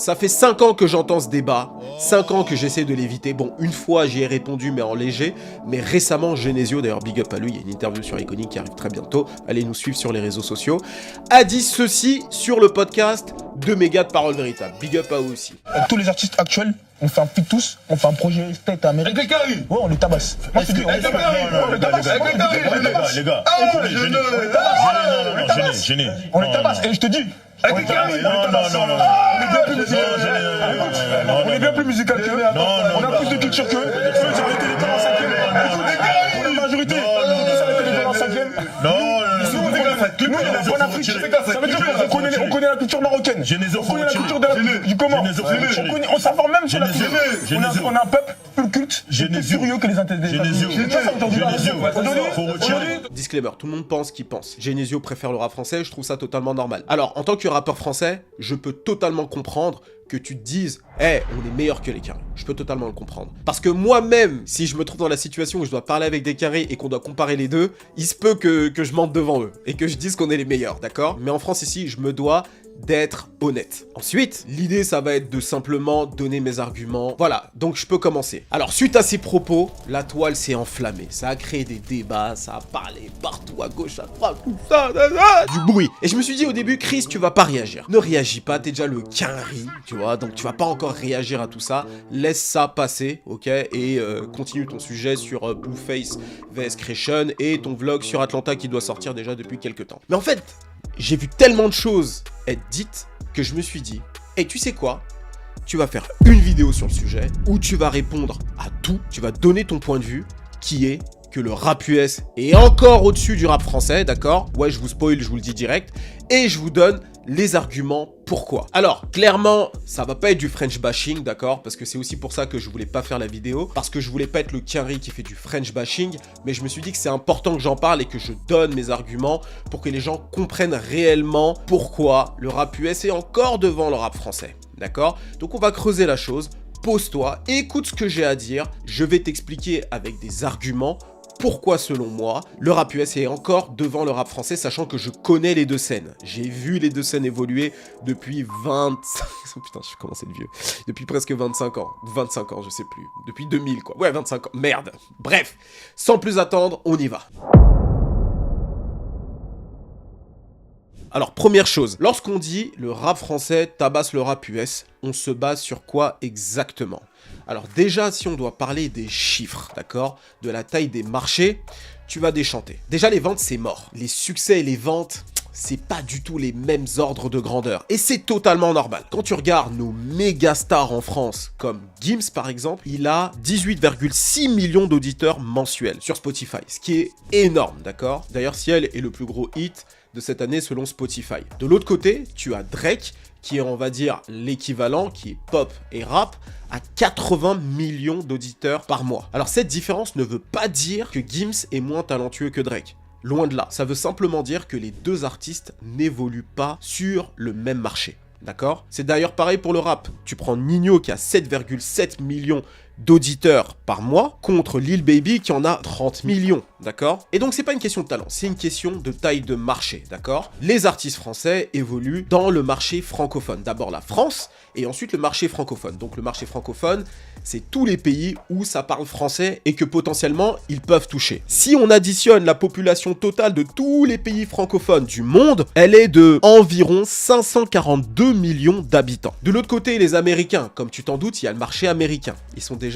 Ça fait 5 ans que j'entends ce débat, 5 ans que j'essaie de l'éviter. Bon, une fois j'y ai répondu mais en léger, mais récemment Genesio, d'ailleurs big up à lui, il y a une interview sur Iconic qui arrive très bientôt, allez nous suivre sur les réseaux sociaux, a dit ceci sur le podcast de Méga de Parole Véritable. Big up à eux aussi. Avec tous les artistes actuels, on fait un feat tous, on fait un projet tête à Amérique. Avec les caries. Ouais, on les tabasse. Moi, je te dis, on les tabasse. Les gars, On les tabasse. Et je te dis, on les tabasse. On est bien plus musical qu'eux. On a plus de culture qu'eux. Eux, ils ont été les dans la cinquième. On est la majorité. Ils ont été les dans la cinquième. Ça veut dire qu'on connaît la culture marocaine. On connaît la culture du comment. On s'informe même sur la culture. On a un peuple plus culte, plus furieux que les intellectuels. Disclaimer, tout le monde pense qu'il pense. Genesio préfère le rap français, je trouve ça totalement normal. Alors, en tant que rappeur français, je peux totalement comprendre que tu te dises « Hey, on est meilleur que les carrés ». Je peux totalement le comprendre. Parce que moi-même, si je me trouve dans la situation où je dois parler avec des carrés et qu'on doit comparer les deux, il se peut que je mente devant eux et que je dise qu'on est les meilleurs, d'accord? Mais en France ici, je me dois d'être honnête. Ensuite, l'idée, ça va être de simplement donner mes arguments. Voilà, donc je peux commencer. Alors, suite à ces propos, la toile s'est enflammée. Ça a créé des débats, ça a parlé partout, à gauche, à droite, tout ça, du bruit. Et je me suis dit au début, Chris, tu vas pas réagir. Ne réagis pas, t'es déjà le quinri, tu vois, donc tu vas pas encore réagir à tout ça. Laisse ça passer, ok? Et continue ton sujet sur Blueface vs Creation et ton vlog sur Atlanta qui doit sortir déjà depuis quelques temps. Mais en fait, j'ai vu tellement de choses être dites que je me suis dit, et tu sais quoi? Tu vas faire une vidéo sur le sujet où tu vas répondre à tout, tu vas donner ton point de vue qui est que le rap US est encore au-dessus du rap français, d'accord? Ouais, je vous spoil, je vous le dis direct, et je vous donne les arguments pourquoi. Alors, clairement, ça va pas être du French bashing, d'accord? Parce que c'est aussi pour ça que je voulais pas faire la vidéo, parce que je voulais pas être le quinri qui fait du French bashing, mais je me suis dit que c'est important que j'en parle et que je donne mes arguments pour que les gens comprennent réellement pourquoi le rap US est encore devant le rap français, d'accord? Donc on va creuser la chose, pose-toi, écoute ce que j'ai à dire, je vais t'expliquer avec des arguments pourquoi, selon moi, le rap US est encore devant le rap français, sachant que je connais les deux scènes. J'ai vu les deux scènes évoluer depuis 25... Oh putain, je commence à être vieux. Depuis presque 25 ans. 25 ans, je sais plus. Depuis 2000, quoi. Ouais, 25 ans. Merde. Bref, sans plus attendre, on y va. Alors, première chose, lorsqu'on dit le rap français tabasse le rap US, on se base sur quoi exactement? Alors déjà, si on doit parler des chiffres, d'accord, de la taille des marchés, tu vas déchanter. Déjà, les ventes, c'est mort. Les succès et les ventes, c'est pas du tout les mêmes ordres de grandeur. Et c'est totalement normal. Quand tu regardes nos méga stars en France, comme Gims par exemple, il a 18,6 millions d'auditeurs mensuels sur Spotify, ce qui est énorme, d'accord? D'ailleurs, Ciel est le plus gros hit de cette année selon Spotify. De l'autre côté, tu as Drake, qui est, on va dire, l'équivalent, qui est pop et rap, à 80 millions d'auditeurs par mois. Alors cette différence ne veut pas dire que Gims est moins talentueux que Drake. Loin de là, ça veut simplement dire que les deux artistes n'évoluent pas sur le même marché. D'accord? C'est d'ailleurs pareil pour le rap. Tu prends Ninho qui a 7,7 millions d'auditeurs par mois contre Lil Baby qui en a 30 millions, d'accord? Et donc c'est pas une question de talent, c'est une question de taille de marché, d'accord? Les artistes français évoluent dans le marché francophone. D'abord la France et ensuite le marché francophone. Donc le marché francophone, c'est tous les pays où ça parle français et que potentiellement ils peuvent toucher. Si on additionne la population totale de tous les pays francophones du monde, elle est de environ 542 millions d'habitants. De l'autre côté, les Américains, comme tu t'en doutes, il y a le marché américain. Ils sont déjà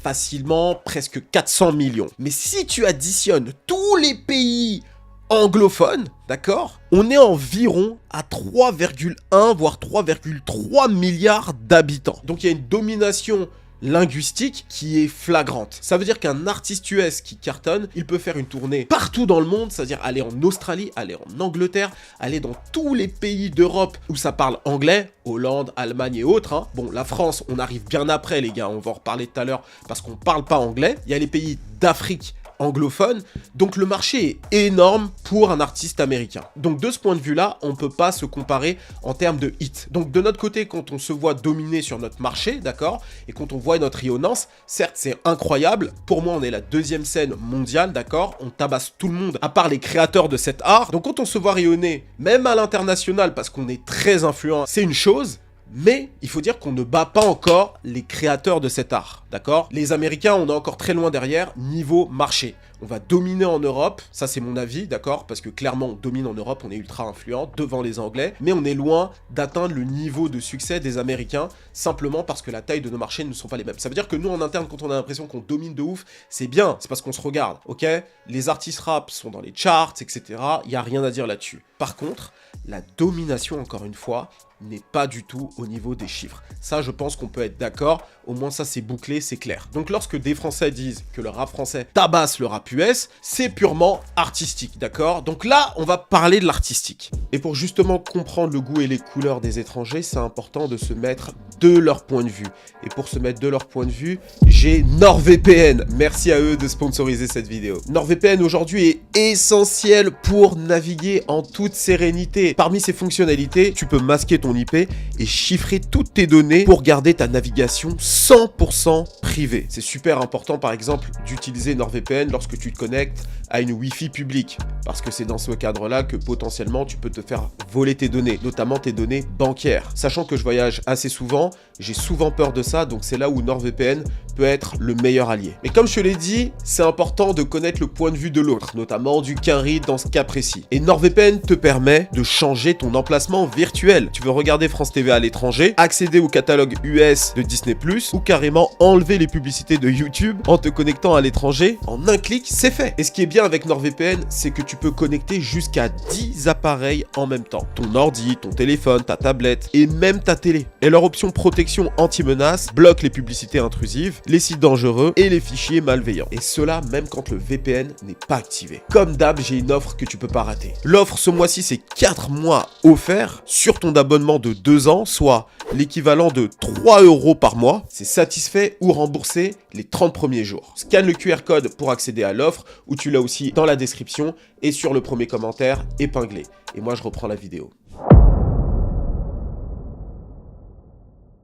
facilement presque 400 millions. Mais si tu additionnes tous les pays anglophones, d'accord, on est environ à 3,1 voire 3,3 milliards d'habitants. Donc il y a une domination linguistique qui est flagrante. Ça veut dire qu'un artiste US qui cartonne, il peut faire une tournée partout dans le monde, c'est-à-dire aller en Australie, aller en Angleterre, aller dans tous les pays d'Europe où ça parle anglais, Hollande, Allemagne et autres, hein. Bon, la France, on arrive bien après les gars, on va en reparler tout à l'heure parce qu'on parle pas anglais. Il y a les pays d'Afrique anglophone, donc le marché est énorme pour un artiste américain. Donc de ce point de vue-là, on peut pas se comparer en termes de hit. Donc de notre côté, quand on se voit dominer sur notre marché, d'accord, et quand on voit notre rayonnance, certes c'est incroyable, pour moi on est la deuxième scène mondiale, d'accord, on tabasse tout le monde, à part les créateurs de cet art, donc quand on se voit rayonner, même à l'international, parce qu'on est très influent, c'est une chose, Mais il faut dire qu'on ne bat pas encore les créateurs de cet art, d'accord? Les Américains, on est encore très loin derrière niveau marché. On va dominer en Europe, ça c'est mon avis, d'accord? Parce que clairement, on domine en Europe, on est ultra influent devant les Anglais, mais on est loin d'atteindre le niveau de succès des Américains, simplement parce que la taille de nos marchés ne sont pas les mêmes. Ça veut dire que nous, en interne, quand on a l'impression qu'on domine de ouf, c'est bien, c'est parce qu'on se regarde, ok? Les artistes rap sont dans les charts, etc. Il n'y a rien à dire là-dessus. Par contre, la domination, encore une fois, n'est pas du tout au niveau des chiffres. Ça, je pense qu'on peut être d'accord. Au moins, ça, c'est bouclé, c'est clair. Donc, lorsque des Français disent que le rap français tabasse le rap US, c'est purement artistique, d'accord? Donc là, on va parler de l'artistique. Et pour justement comprendre le goût et les couleurs des étrangers, c'est important de se mettre de leur point de vue. Et pour se mettre de leur point de vue, j'ai NordVPN. Merci à eux de sponsoriser cette vidéo. NordVPN, aujourd'hui, est essentiel pour naviguer en toute sérénité. Parmi ses fonctionnalités, tu peux masquer ton IP et chiffrer toutes tes données pour garder ta navigation 100% privée. C'est super important, par exemple, d'utiliser NordVPN lorsque tu te connectes à une Wi-Fi publique, parce que c'est dans ce cadre-là que potentiellement tu peux te faire voler tes données, notamment tes données bancaires. Sachant que je voyage assez souvent, j'ai souvent peur de ça, donc c'est là où NordVPN peut être le meilleur allié. Mais comme je te l'ai dit, c'est important de connaître le point de vue de l'autre, notamment du Quinri dans ce cas précis. Et NordVPN te permet de changer ton emplacement virtuel. Tu veux regarder France TV à l'étranger, accéder au catalogue US de Disney+, ou carrément enlever les publicités de YouTube en te connectant à l'étranger. En un clic, c'est fait. Et ce qui est bien avec NordVPN, c'est que tu peux connecter jusqu'à 10 appareils en même temps. Ton ordi, ton téléphone, ta tablette et même ta télé. Et leur option protection anti-menace bloque les publicités intrusives, les sites dangereux et les fichiers malveillants. Et cela même quand le VPN n'est pas activé. Comme d'hab, j'ai une offre que tu peux pas rater. L'offre ce mois-ci, c'est 4 mois offerts sur ton abonnement de 2 ans, soit l'équivalent de 3 € par mois. C'est satisfait ou remboursé les 30 premiers jours. Scanne le QR code pour accéder à l'offre, où tu l'as aussi dans la description et sur le premier commentaire épinglé. Et moi, je reprends la vidéo.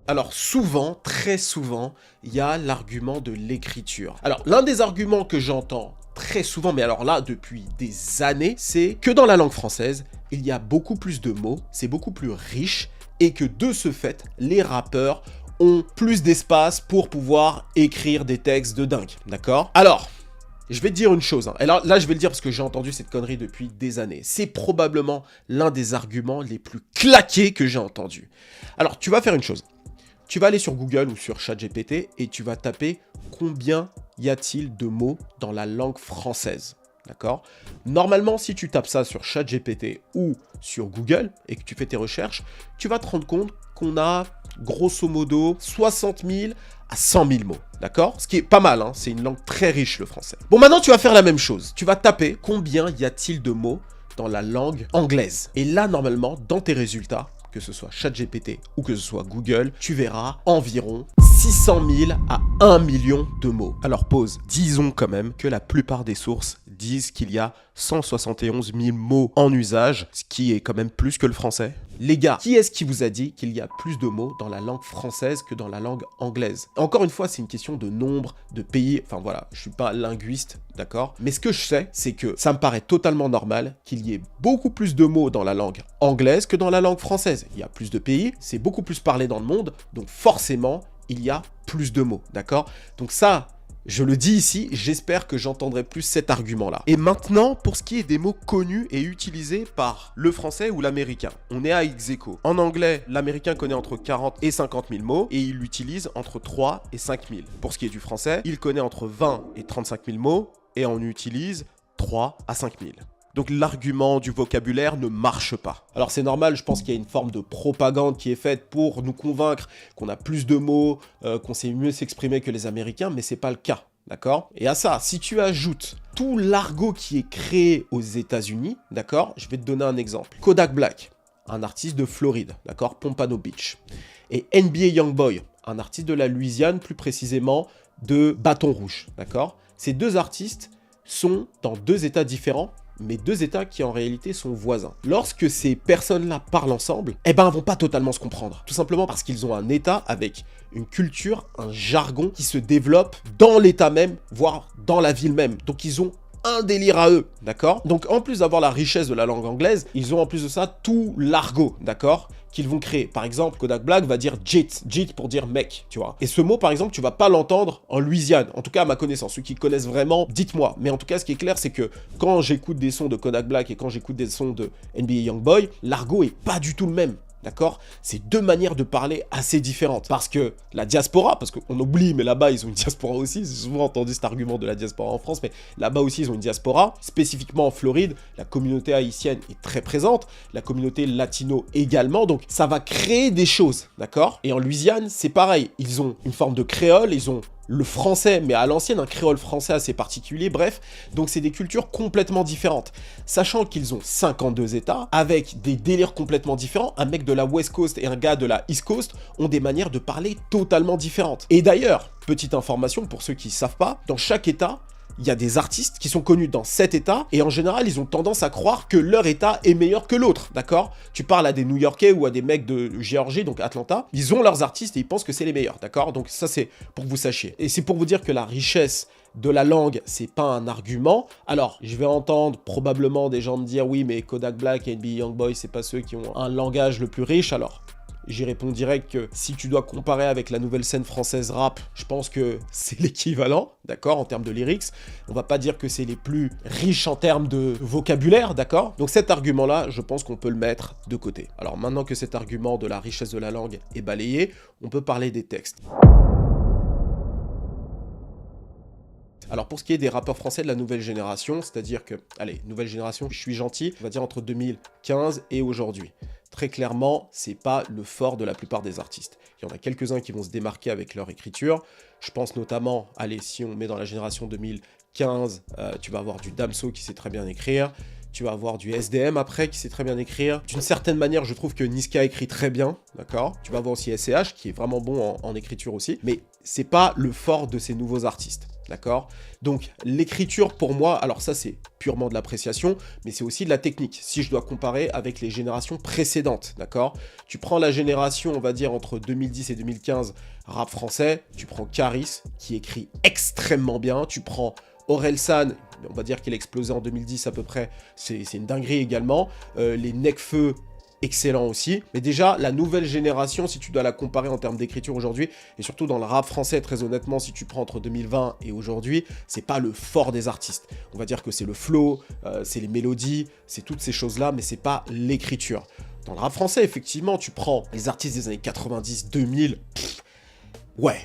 Alors souvent, très souvent, il y a l'argument de l'écriture. Alors l'un des arguments que j'entends très souvent, mais alors là depuis des années, c'est que dans la langue française, il y a beaucoup plus de mots, c'est beaucoup plus riche, et que de ce fait, les rappeurs ont plus d'espace pour pouvoir écrire des textes de dingue, d'accord? Alors, je vais te dire une chose, et là je vais le dire parce que j'ai entendu cette connerie depuis des années. C'est probablement l'un des arguments les plus claqués que j'ai entendus. Alors, tu vas faire une chose. Tu vas aller sur Google ou sur ChatGPT et tu vas taper combien y a-t-il de mots dans la langue française. D'accord? Normalement, si tu tapes ça sur ChatGPT ou sur Google et que tu fais tes recherches, tu vas te rendre compte qu'on a grosso modo 60 000 à 100 000 mots. D'accord? Ce qui est pas mal, hein? C'est une langue très riche, le français. Bon, maintenant, tu vas faire la même chose. Tu vas taper combien y a-t-il de mots dans la langue anglaise. Et là, normalement, dans tes résultats, que ce soit ChatGPT ou que ce soit Google, tu verras environ 600 000 à 1 million de mots. Alors pause, disons quand même que la plupart des sources disent qu'il y a 171 000 mots en usage, ce qui est quand même plus que le français. Les gars, qui est-ce qui vous a dit qu'il y a plus de mots dans la langue française que dans la langue anglaise? Encore une fois, c'est une question de nombre de pays. Enfin voilà, je suis pas linguiste, d'accord? Mais ce que je sais, c'est que ça me paraît totalement normal qu'il y ait beaucoup plus de mots dans la langue anglaise que dans la langue française. Il y a plus de pays, c'est beaucoup plus parlé dans le monde, donc forcément, il y a plus de mots, d'accord? Donc ça, je le dis ici, j'espère que j'entendrai plus cet argument-là. Et maintenant, pour ce qui est des mots connus et utilisés par le français ou l'américain, on est à ex-aequo. En anglais, l'américain connaît entre 40 et 50 000 mots et il l'utilise entre 3 et 5 000. Pour ce qui est du français, il connaît entre 20 et 35 000 mots et on utilise 3 à 5 000. Donc l'argument du vocabulaire ne marche pas. Alors c'est normal, je pense qu'il y a une forme de propagande qui est faite pour nous convaincre qu'on a plus de mots, qu'on sait mieux s'exprimer que les Américains, mais c'est pas le cas, d'accord? Et à ça, si tu ajoutes tout l'argot qui est créé aux États-Unis, d'accord? Je vais te donner un exemple. Kodak Black, un artiste de Floride, d'accord? Pompano Beach. Et NBA Youngboy, un artiste de la Louisiane, plus précisément de Bâton Rouge, d'accord? Ces deux artistes sont dans deux États différents, mais deux États qui en réalité sont voisins. Lorsque ces personnes-là parlent ensemble, eh ben, elles vont pas totalement se comprendre. Tout simplement parce qu'ils ont un État avec une culture, un jargon qui se développe dans l'État même, voire dans la ville même. Donc ils ont un délire à eux, d'accord? Donc en plus d'avoir la richesse de la langue anglaise, ils ont en plus de ça tout l'argot, d'accord? qu'ils vont créer. Par exemple, Kodak Black va dire JIT pour dire mec, tu vois. Et ce mot, par exemple, tu vas pas l'entendre en Louisiane, en tout cas à ma connaissance. Ceux qui connaissent vraiment, dites-moi. Mais en tout cas, ce qui est clair, c'est que quand j'écoute des sons de Kodak Black et quand j'écoute des sons de NBA Youngboy, l'argot est pas du tout le même. D'accord? C'est deux manières de parler assez différentes. Parce que la diaspora, parce qu'on oublie, mais là-bas, ils ont une diaspora aussi. J'ai souvent entendu cet argument de la diaspora en France, mais là-bas aussi, ils ont une diaspora. Spécifiquement en Floride, la communauté haïtienne est très présente. La communauté latino également. Donc, ça va créer des choses. D'accord? Et en Louisiane, c'est pareil. Ils ont une forme de créole, ils ont le français, mais à l'ancienne, un créole français assez particulier, bref. Donc c'est des cultures complètement différentes. Sachant qu'ils ont 52 États, avec des délires complètement différents, un mec de la West Coast et un gars de la East Coast ont des manières de parler totalement différentes. Et d'ailleurs, petite information pour ceux qui ne savent pas, dans chaque État, il y a des artistes qui sont connus dans cet état, et en général, ils ont tendance à croire que leur état est meilleur que l'autre, d'accord? Tu parles à des New-Yorkais ou à des mecs de Géorgie, donc Atlanta, ils ont leurs artistes et ils pensent que c'est les meilleurs, d'accord? Donc ça, c'est pour que vous sachiez. Et c'est pour vous dire que la richesse de la langue, c'est pas un argument. Alors, je vais entendre probablement des gens me dire, oui, mais Kodak Black et NBA Youngboy, c'est pas ceux qui ont un langage le plus riche, alors... J'y réponds direct que si tu dois comparer avec la nouvelle scène française rap, je pense que c'est l'équivalent, d'accord, en termes de lyrics. On va pas dire que c'est les plus riches en termes de vocabulaire, d'accord? Donc cet argument-là, je pense qu'on peut le mettre de côté. Alors maintenant que cet argument de la richesse de la langue est balayé, on peut parler des textes. Alors pour ce qui est des rappeurs français de la nouvelle génération, c'est-à-dire que, allez, nouvelle génération, je suis gentil, on va dire entre 2015 et aujourd'hui. Très clairement, c'est pas le fort de la plupart des artistes. Il y en a quelques-uns qui vont se démarquer avec leur écriture. Je pense notamment, allez, si on met dans la génération 2015, tu vas avoir du Damso qui sait très bien écrire. Tu vas avoir du SDM après qui sait très bien écrire. D'une certaine manière, je trouve que Niska écrit très bien, d'accord? Tu vas avoir aussi SCH qui est vraiment bon en écriture aussi. Mais c'est pas le fort de ces nouveaux artistes. D'accord? Donc l'écriture pour moi, alors ça c'est purement de l'appréciation, mais c'est aussi de la technique, si je dois comparer avec les générations précédentes, d'accord? Tu prends la génération, on va dire, entre 2010 et 2015, rap français, tu prends Caris, qui écrit extrêmement bien, tu prends Orelsan, on va dire qu'il a explosé en 2010 à peu près, c'est une dinguerie également, les Nekfeu, excellent aussi, mais déjà la nouvelle génération, si tu dois la comparer en termes d'écriture aujourd'hui, et surtout dans le rap français, très honnêtement, si tu prends entre 2020 et aujourd'hui, c'est pas le fort des artistes. On va dire que c'est le flow, c'est les mélodies, c'est toutes ces choses-là, mais c'est pas l'écriture. Dans le rap français, effectivement, tu prends les artistes des années 90, 2000, ouais,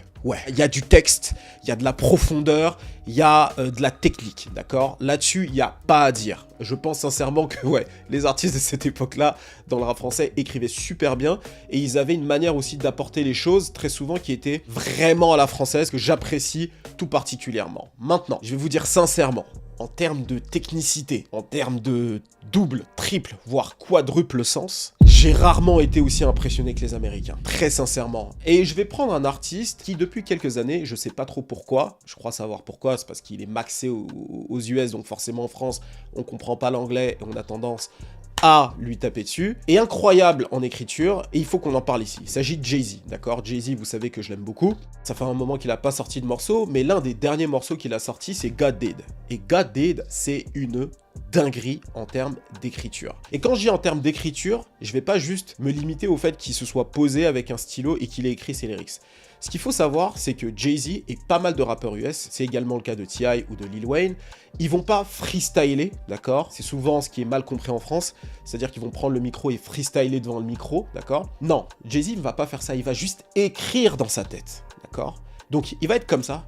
il y a du texte, il y a de la profondeur, il y a de la technique, d'accord? Là-dessus, il n'y a pas à dire. Je pense sincèrement que, ouais, les artistes de cette époque-là, dans le rap français, écrivaient super bien, et ils avaient une manière aussi d'apporter les choses, très souvent, qui était vraiment à la française, que j'apprécie tout particulièrement. Maintenant, je vais vous dire sincèrement, en termes de technicité, en termes de double, triple, voire quadruple sens, j'ai rarement été aussi impressionné que les Américains, très sincèrement. Et je vais prendre un artiste qui, depuis quelques années, je sais pas trop pourquoi, je crois savoir pourquoi, c'est parce qu'il est maxé aux US, donc forcément en France, on comprend pas l'anglais et on a tendance à lui taper dessus, est incroyable en écriture, et il faut qu'on en parle ici. Il s'agit de Jay-Z, d'accord? Jay-Z, vous savez que je l'aime beaucoup. Ça fait un moment qu'il a pas sorti de morceau, mais l'un des derniers morceaux qu'il a sorti, c'est God Did. Et God Did, c'est une dinguerie en termes d'écriture. Et quand je dis en termes d'écriture, je vais pas juste me limiter au fait qu'il se soit posé avec un stylo et qu'il ait écrit ses lyrics. Ce qu'il faut savoir, c'est que Jay-Z et pas mal de rappeurs US, c'est également le cas de T.I. ou de Lil Wayne, ils vont pas freestyler, d'accord? C'est souvent ce qui est mal compris en France, c'est-à-dire qu'ils vont prendre le micro et freestyler devant le micro, d'accord? Non, Jay-Z ne va pas faire ça, il va juste écrire dans sa tête, d'accord? Donc il va être comme ça,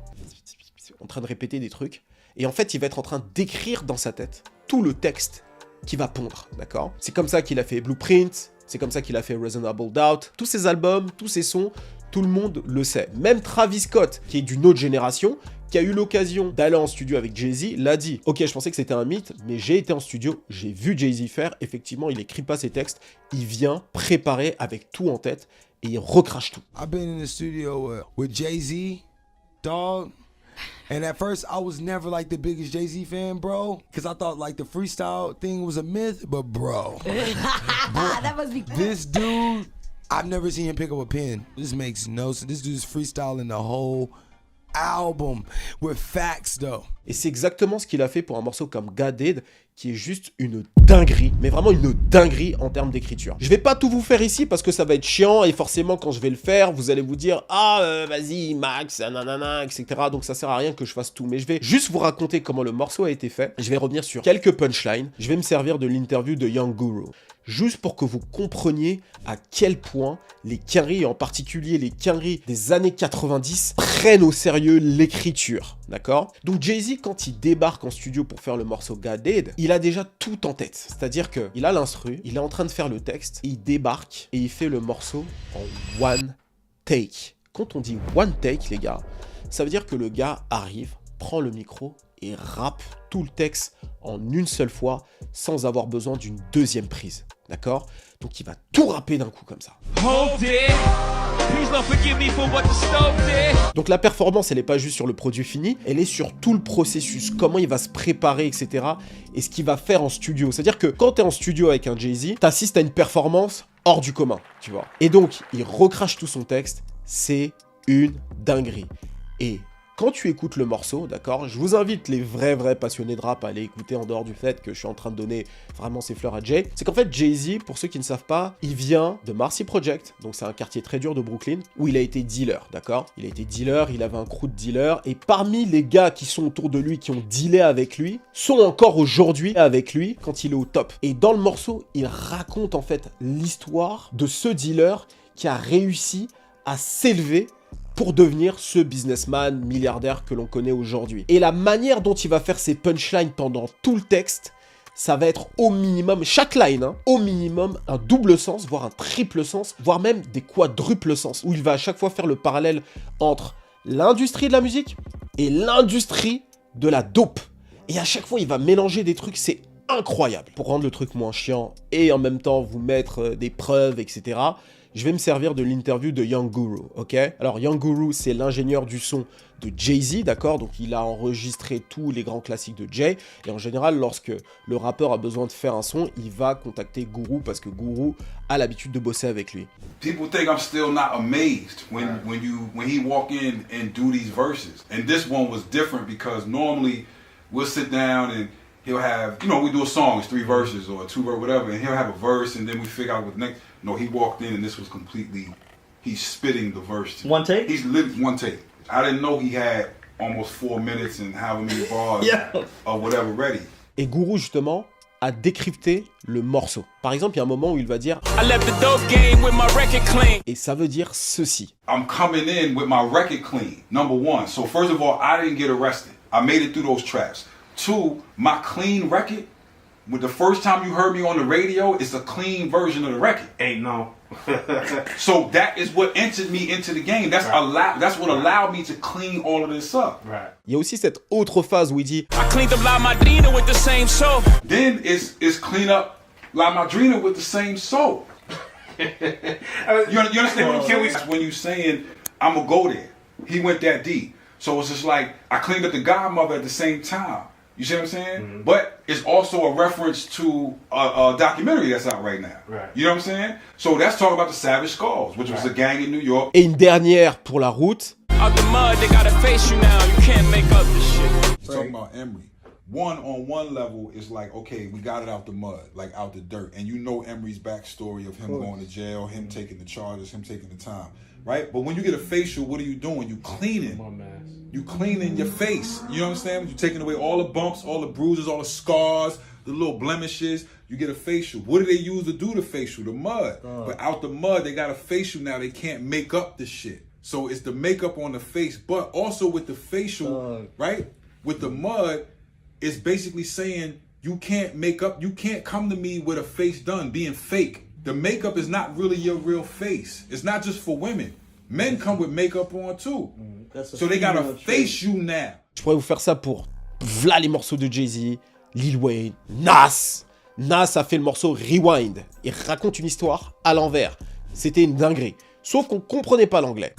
en train de répéter des trucs, et en fait il va être en train d'écrire dans sa tête tout le texte qui va pondre, d'accord? C'est comme ça qu'il a fait Blueprint, c'est comme ça qu'il a fait Reasonable Doubt, tous ses albums, tous ses sons, tout le monde le sait. Même Travis Scott, qui est d'une autre génération, qui a eu l'occasion d'aller en studio avec Jay-Z, l'a dit. Ok, je pensais que c'était un mythe, mais j'ai été en studio, j'ai vu Jay-Z faire, effectivement, il écrit pas ses textes, il vient préparer avec tout en tête, et il recrache tout. I've been in the studio with Jay-Z, dog, and at first I was never like the biggest Jay-Z fan, bro, because I thought like the freestyle thing was a myth, but bro, that must be cool. This dude, I've never seen him pick up a pen. This makes no sense. This dude's freestyling the whole album with facts, though. Et c'est exactement ce qu'il a fait pour un morceau comme God Did, qui est juste une dinguerie, mais vraiment une dinguerie en termes d'écriture. Je vais pas tout vous faire ici parce que ça va être chiant, et forcément quand je vais le faire, vous allez vous dire « Ah, vas-y, Max, nanana, etc. » Donc ça sert à rien que je fasse tout, mais je vais juste vous raconter comment le morceau a été fait. Je vais revenir sur quelques punchlines, je vais me servir de l'interview de Young Guru. Juste pour que vous compreniez à quel point les Quinry, en particulier les Quinry des années 90, prennent au sérieux l'écriture, d'accord? Donc Jay-Z, quand il débarque en studio pour faire le morceau God Did, il a déjà tout en tête. C'est-à-dire qu'il a l'instru, il est en train de faire le texte, et il débarque et il fait le morceau en one take. Quand on dit one take, les gars, ça veut dire que le gars arrive, prend le micro et rappe tout le texte en une seule fois sans avoir besoin d'une deuxième prise, d'accord? Donc il va tout rapper d'un coup comme ça. Donc la performance, elle n'est pas juste sur le produit fini, elle est sur tout le processus, comment il va se préparer, etc. et ce qu'il va faire en studio. C'est-à-dire que quand tu es en studio avec un Jay-Z, tu assistes à une performance hors du commun, tu vois. Et donc, il recrache tout son texte, c'est une dinguerie. Et quand tu écoutes le morceau, d'accord, je vous invite les vrais passionnés de rap à aller écouter en dehors du fait que je suis en train de donner vraiment ses fleurs à Jay. C'est qu'en fait, Jay-Z, pour ceux qui ne savent pas, il vient de Marcy Project, donc c'est un quartier très dur de Brooklyn, où il a été dealer, d'accord? Il a été dealer, il avait un crew de dealers, et parmi les gars qui sont autour de lui, qui ont dealé avec lui, sont encore aujourd'hui avec lui quand il est au top. Et dans le morceau, il raconte en fait l'histoire de ce dealer qui a réussi à s'élever pour devenir ce businessman milliardaire que l'on connaît aujourd'hui. Et la manière dont il va faire ses punchlines pendant tout le texte, ça va être au minimum, chaque line, hein, au minimum un double sens, voire un triple sens, voire même des quadruples sens, où il va à chaque fois faire le parallèle entre l'industrie de la musique et l'industrie de la dope. Et à chaque fois, il va mélanger des trucs, c'est incroyable. Pour rendre le truc moins chiant et en même temps vous mettre des preuves, etc., je vais me servir de l'interview de Young Guru, ok? Alors, Young Guru, c'est l'ingénieur du son de Jay-Z, d'accord? Donc, il a enregistré tous les grands classiques de Jay. Et en général, lorsque le rappeur a besoin de faire un son, il va contacter Guru parce que Guru a l'habitude de bosser avec lui. People think I'm still not amazed when he walk in and do these verses. And this one was different because normally we'll sit down and he'll have, you know, we do a song, it's 3 verses or 2 verses, whatever, and he'll have a verse and then we figure out what's next. No, he walked in and this was completely, he's spitting the verse. One take? He's literally one take. I didn't know he had almost 4 minutes and however many bars or whatever ready. Et Guru, justement, a décrypté le morceau. Par exemple, il y a un moment où il va dire I left the dope game with my record clean. Et ça veut dire ceci. I'm coming in with my record clean, number one. So first of all, I didn't get arrested. I made it through those traps. 2, my clean record, with the first time you heard me on the radio, it's a clean version of the record. Ain't no. So that is what entered me into the game. That's that's what allowed me to clean all of this up. Right. Il y a aussi cette autre phase où il dit I cleaned up La Madrina with the same soap. Then it's clean up La Madrina with the same soap. You understand what I'm saying? When you saying, I'm going to go there. He went that deep. So it's just like, I cleaned up the Godmother at the same time. You see what I'm saying? Mm-hmm. But it's also a reference to a documentary that's out right now. Right. You know what I'm saying? So that's talking about the Savage Skulls, which was a gang in New York. Et une dernière pour la route. Out the mud, they gotta face you now. You can't make up this shit. He's talking about Emery. On one level, it's like, okay, we got it out the mud, like out the dirt. And you know Emery's backstory of him going to jail, him taking the charges, him taking the time, right? But when you get a facial, what are you doing? You cleaning. You cleaning your face. You understand? You're taking away all the bumps, all the bruises, all the scars, the little blemishes. You get a facial. What do they use to do the facial? The mud. But out the mud, they got a facial now. They can't make up the shit. So it's the makeup on the face, but also with the facial, right? With the mud, it's basically saying you can't make up, you can't come to me with a face done, being fake. The makeup is not really your real face. It's not just for women. Men come with makeup on too. So they gotta face you now. Je pourrais vous faire ça pour v'là les morceaux de Jay-Z, Lil Wayne, Nas. Nas a fait le morceau Rewind. Il raconte une histoire à l'envers. C'était une dinguerie. Sauf qu'on comprenait pas l'anglais.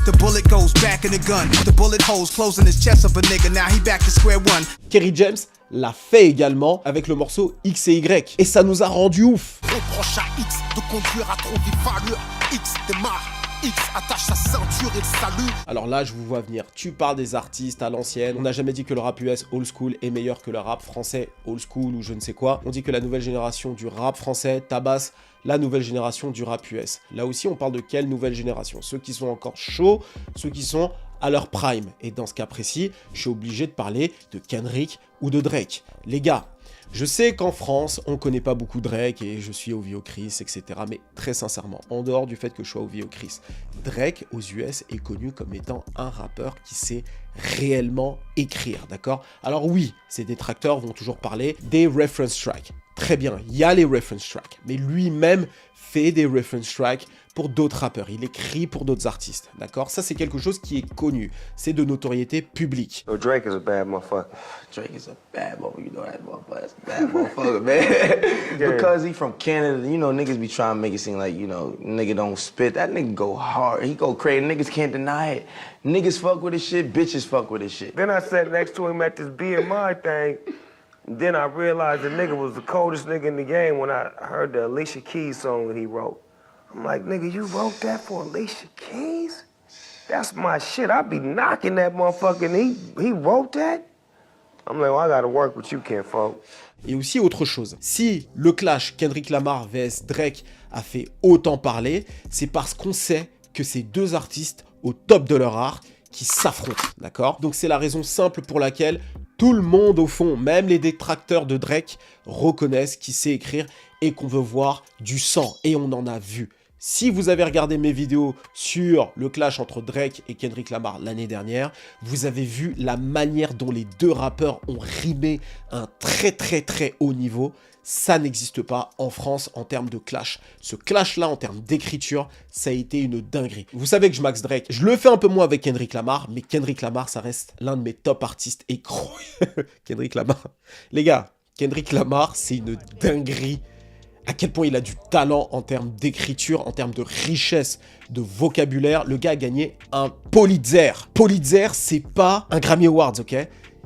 Kerry James l'a fait également avec le morceau X et Y. Et ça nous a rendu ouf. X attache sa ceinture et le salut. Alors là, je vous vois venir. Tu parles des artistes à l'ancienne. On n'a jamais dit que le rap US old school est meilleur que le rap français old school ou je ne sais quoi. On dit que la nouvelle génération du rap français tabasse la nouvelle génération du rap US. Là aussi, on parle de quelle nouvelle génération? Ceux qui sont encore chauds, ceux qui sont à leur prime. Et dans ce cas précis, je suis obligé de parler de Kendrick ou de Drake. Les gars, je sais qu'en France, on connaît pas beaucoup Drake et je suis OVO Chris, etc. Mais très sincèrement, en dehors du fait que je sois OVO Chris, Drake aux US est connu comme étant un rappeur qui sait réellement écrire, d'accord? Alors oui, ses détracteurs vont toujours parler des reference tracks. Très bien, il y a les reference tracks, mais lui-même fait des reference tracks pour d'autres rappeurs, il écrit pour d'autres artistes, d'accord? Ça, c'est quelque chose qui est connu, c'est de notoriété publique. Oh, Drake is a bad motherfucker. Drake is a bad motherfucker, you know that motherfucker, bad motherfucker, man. Because he from Canada, you know, niggas be trying to make it seem like, you know, nigga don't spit. That nigga go hard, he go crazy, niggas can't deny it. Niggas fuck with his shit, bitches fuck with his shit. Then I sat next to him at this BMI thing. Then I realized the nigga was the coldest nigga in the game when I heard the Alicia Keys song that he wrote. I'm like, nigga, you wrote that for Alicia Keys? That's my shit. I be knocking that motherfucker and he wrote that? I'm like, well, I gotta work with you, kinfolk. Et aussi autre chose, si le clash Kendrick Lamar vs Drake a fait autant parler, c'est parce qu'on sait que ces deux artistes au top de leur art qui s'affrontent, d'accord? Donc c'est la raison simple pour laquelle tout le monde au fond, même les détracteurs de Drake, reconnaissent qu'il sait écrire et qu'on veut voir du sang, et on en a vu. Si vous avez regardé mes vidéos sur le clash entre Drake et Kendrick Lamar l'année dernière, vous avez vu la manière dont les deux rappeurs ont rimé à un très haut niveau. Ça n'existe pas en France en termes de clash. Ce clash-là, en termes d'écriture, ça a été une dinguerie. Vous savez que je max Drake. Je le fais un peu moins avec Kendrick Lamar, mais Kendrick Lamar, ça reste l'un de mes top artistes et Kendrick Lamar. Les gars, Kendrick Lamar, c'est une dinguerie. À quel point il a du talent en termes d'écriture, en termes de richesse, de vocabulaire. Le gars a gagné un Pulitzer. Pulitzer, c'est pas un Grammy Awards, ok?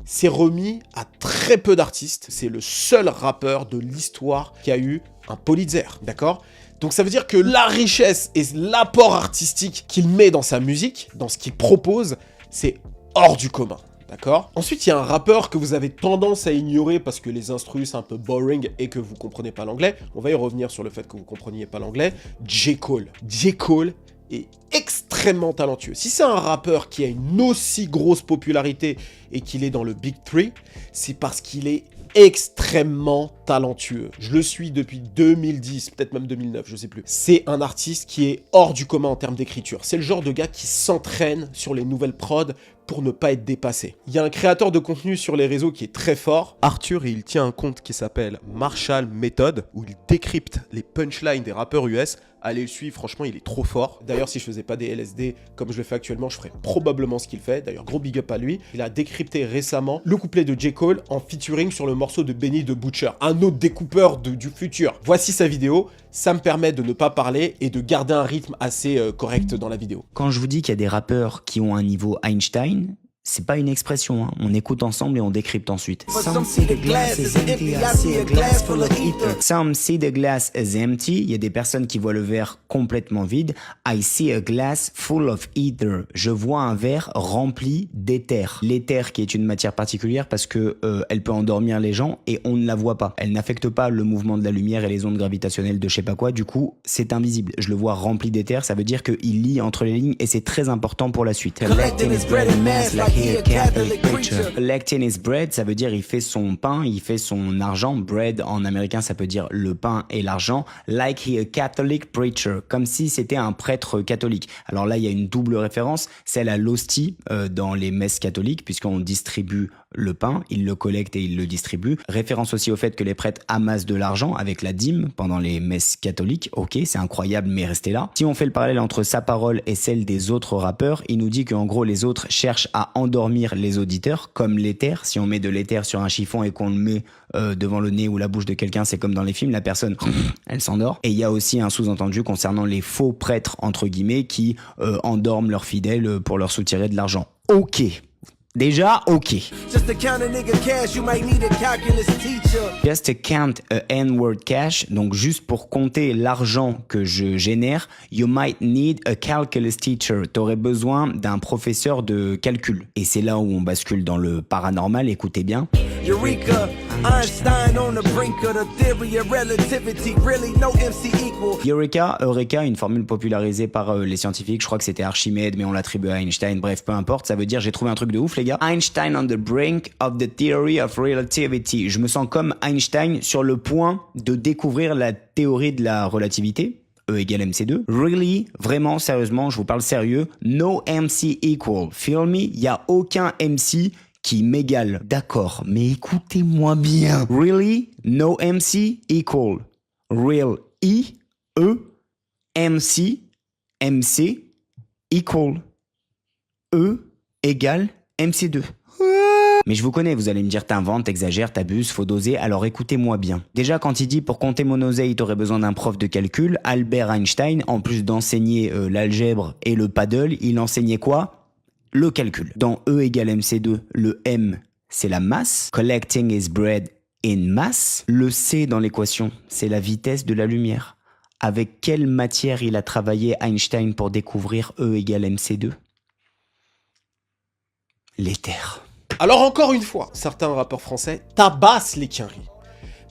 C'est remis à très peu d'artistes. C'est le seul rappeur de l'histoire qui a eu un Pulitzer, d'accord? Donc ça veut dire que la richesse et l'apport artistique qu'il met dans sa musique, dans ce qu'il propose, c'est hors du commun. D'accord? Ensuite, il y a un rappeur que vous avez tendance à ignorer parce que les instrus c'est un peu boring et que vous comprenez pas l'anglais. On va y revenir sur le fait que vous compreniez pas l'anglais. J. Cole. J. Cole est extrêmement talentueux. Si c'est un rappeur qui a une aussi grosse popularité et qu'il est dans le Big 3, c'est parce qu'il est extrêmement talentueux. Je le suis depuis 2010, peut-être même 2009, je sais plus. C'est un artiste qui est hors du commun en termes d'écriture. C'est le genre de gars qui s'entraîne sur les nouvelles prods pour ne pas être dépassé. Il y a un créateur de contenu sur les réseaux qui est très fort, Arthur, et il tient un compte qui s'appelle Marshall Method, où il décrypte les punchlines des rappeurs US. Allez le suivre, franchement, il est trop fort. D'ailleurs, si je faisais pas des LSD comme je le fais actuellement, je ferais probablement ce qu'il fait. D'ailleurs, gros big up à lui. Il a décrypté récemment le couplet de J. Cole en featuring sur le morceau de Benny the Butcher, un autre découpeur du futur. Voici sa vidéo. Ça me permet de ne pas parler et de garder un rythme assez correct dans la vidéo. Quand je vous dis qu'il y a des rappeurs qui ont un niveau Einstein, c'est pas une expression, hein. On écoute ensemble et on décrypte ensuite. Some see the glass is empty, I see a glass full of ether. Some see the glass is empty, il y a des personnes qui voient le verre complètement vide. I see a glass full of ether. Je vois un verre rempli d'éther. L'éther qui est une matière particulière parce que elle peut endormir les gens et on ne la voit pas. Elle n'affecte pas le mouvement de la lumière et les ondes gravitationnelles de je sais pas quoi, du coup c'est invisible. Je le vois rempli d'éther, ça veut dire qu'il lit entre les lignes et c'est très important pour la suite. Collecting his bread and mass like he a Catholic preacher. Collecting his bread, ça veut dire il fait son pain, il fait son argent. Bread en américain ça peut dire le pain et l'argent. Like he a Catholic preacher, comme si c'était un prêtre catholique. Alors là il y a une double référence, celle à l'hostie dans les messes catholiques puisqu'on distribue le pain, il le collecte et il le distribue. Référence aussi au fait que les prêtres amassent de l'argent avec la dîme pendant les messes catholiques. Ok, c'est incroyable, mais restez là. Si on fait le parallèle entre sa parole et celle des autres rappeurs, il nous dit qu'en gros les autres cherchent à endormir les auditeurs, comme l'éther. Si on met de l'éther sur un chiffon et qu'on le met devant le nez ou la bouche de quelqu'un, c'est comme dans les films, la personne, elle s'endort. Et il y a aussi un sous-entendu concernant les faux prêtres, entre guillemets, qui endorment leurs fidèles pour leur soutirer de l'argent. Ok. Déjà, ok. Just to count a nigga cash, you might need a calculus teacher. Just to count a N-word cash, donc juste pour compter l'argent que je génère, you might need a calculus teacher. T'aurais besoin d'un professeur de calcul. Et c'est là où on bascule dans le paranormal, écoutez bien. Eureka, Einstein on the brink of the theory of relativity, really no MC equal. Eureka, une formule popularisée par les scientifiques, je crois que c'était Archimède, mais on l'attribue à Einstein, bref, peu importe, ça veut dire j'ai trouvé un truc de ouf les gars. Einstein on the brink of the theory of relativity. Je me sens comme Einstein sur le point de découvrir la théorie de la relativité. E égale MC2. Really, vraiment, sérieusement, je vous parle sérieux. No MC equal. Feel me? Il y a aucun MC qui m'égale. D'accord, mais écoutez-moi bien. Really, no MC equal. Real, I, E, MC, MC, equal. E égale MC2. Mais je vous connais, vous allez me dire t'inventes, t'exagères, t'abuses, faut doser, alors écoutez-moi bien. Déjà quand il dit pour compter mon oseille t'aurais besoin d'un prof de calcul, Albert Einstein, en plus d'enseigner l'algèbre et le paddle, il enseignait quoi? Le calcul. Dans E égale MC2, le M c'est la masse, collecting is bread in mass. Le C dans l'équation, c'est la vitesse de la lumière. Avec quelle matière il a travaillé Einstein pour découvrir E égale MC2? L'éther. Alors encore une fois, certains rappeurs français tabassent les quinries.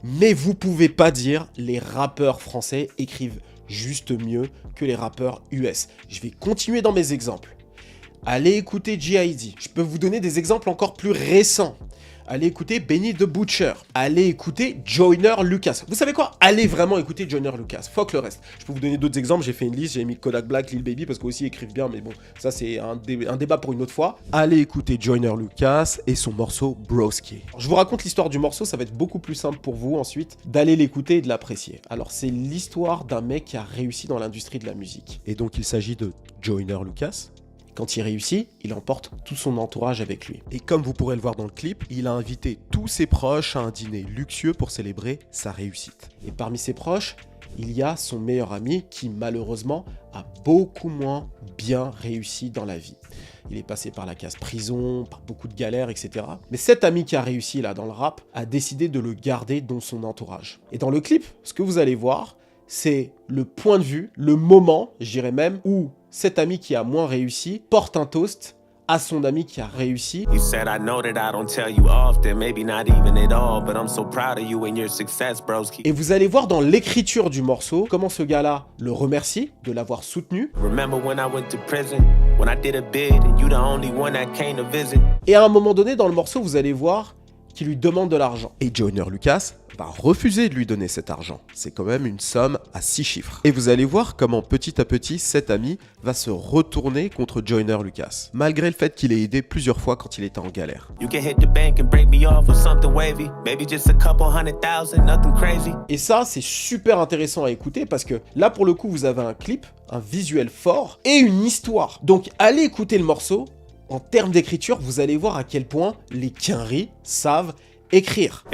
Mais vous pouvez pas dire les rappeurs français écrivent juste mieux que les rappeurs US. Je vais continuer dans mes exemples. Allez écouter G.I.D. Je peux vous donner des exemples encore plus récents. Allez écouter Benny the Butcher. Allez écouter Joyner Lucas. Vous savez quoi? Allez vraiment écouter Joyner Lucas. Fuck le reste. Je peux vous donner d'autres exemples. J'ai fait une liste. J'ai mis Kodak Black, Lil Baby parce qu'aussi ils écrivent bien. Mais bon, ça c'est un débat pour une autre fois. Allez écouter Joyner Lucas et son morceau Broski. Je vous raconte l'histoire du morceau. Ça va être beaucoup plus simple pour vous ensuite d'aller l'écouter et de l'apprécier. Alors c'est l'histoire d'un mec qui a réussi dans l'industrie de la musique. Et donc il s'agit de Joyner Lucas. Quand il réussit, il emporte tout son entourage avec lui. Et comme vous pourrez le voir dans le clip, il a invité tous ses proches à un dîner luxueux pour célébrer sa réussite. Et parmi ses proches, il y a son meilleur ami qui malheureusement a beaucoup moins bien réussi dans la vie. Il est passé par la case prison, par beaucoup de galères, etc. Mais cet ami qui a réussi là dans le rap a décidé de le garder dans son entourage. Et dans le clip, ce que vous allez voir, c'est le point de vue, le moment, je dirais même, où cet ami qui a moins réussi porte un toast à son ami qui a réussi. Et vous allez voir dans l'écriture du morceau comment ce gars-là le remercie de l'avoir soutenu. Et à un moment donné dans le morceau, vous allez voir qu'il lui demande de l'argent. Et Joyner Lucas va refuser de lui donner cet argent. C'est quand même une somme à 6 chiffres. Et vous allez voir comment petit à petit, cet ami va se retourner contre Joyner Lucas, malgré le fait qu'il ait aidé plusieurs fois quand il était en galère. Et ça, c'est super intéressant à écouter parce que là, pour le coup, vous avez un clip, un visuel fort et une histoire. Donc, allez écouter le morceau. En termes d'écriture, vous allez voir à quel point les quinries savent écrire.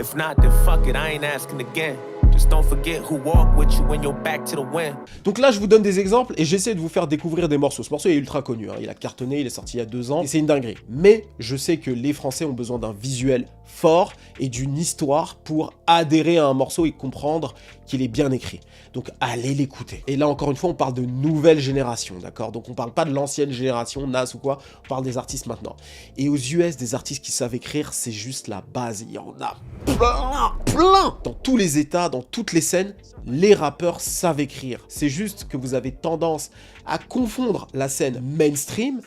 Donc là, je vous donne des exemples et j'essaie de vous faire découvrir des morceaux. Ce morceau est ultra connu, hein. Il a cartonné, il est sorti il y a 2 ans et c'est une dinguerie. Mais je sais que les Français ont besoin d'un visuel fort et d'une histoire pour adhérer à un morceau et comprendre qu'il est bien écrit. Donc allez l'écouter. Et là, encore une fois, on parle de nouvelle génération, d'accord? Donc on parle pas de l'ancienne génération, Nas ou quoi, on parle des artistes maintenant. Et aux US, des artistes qui savent écrire, c'est juste la base. Il y en a plein. Dans tous les états, dans toutes les scènes, les rappeurs savent écrire. C'est juste que vous avez tendance à confondre la scène mainstream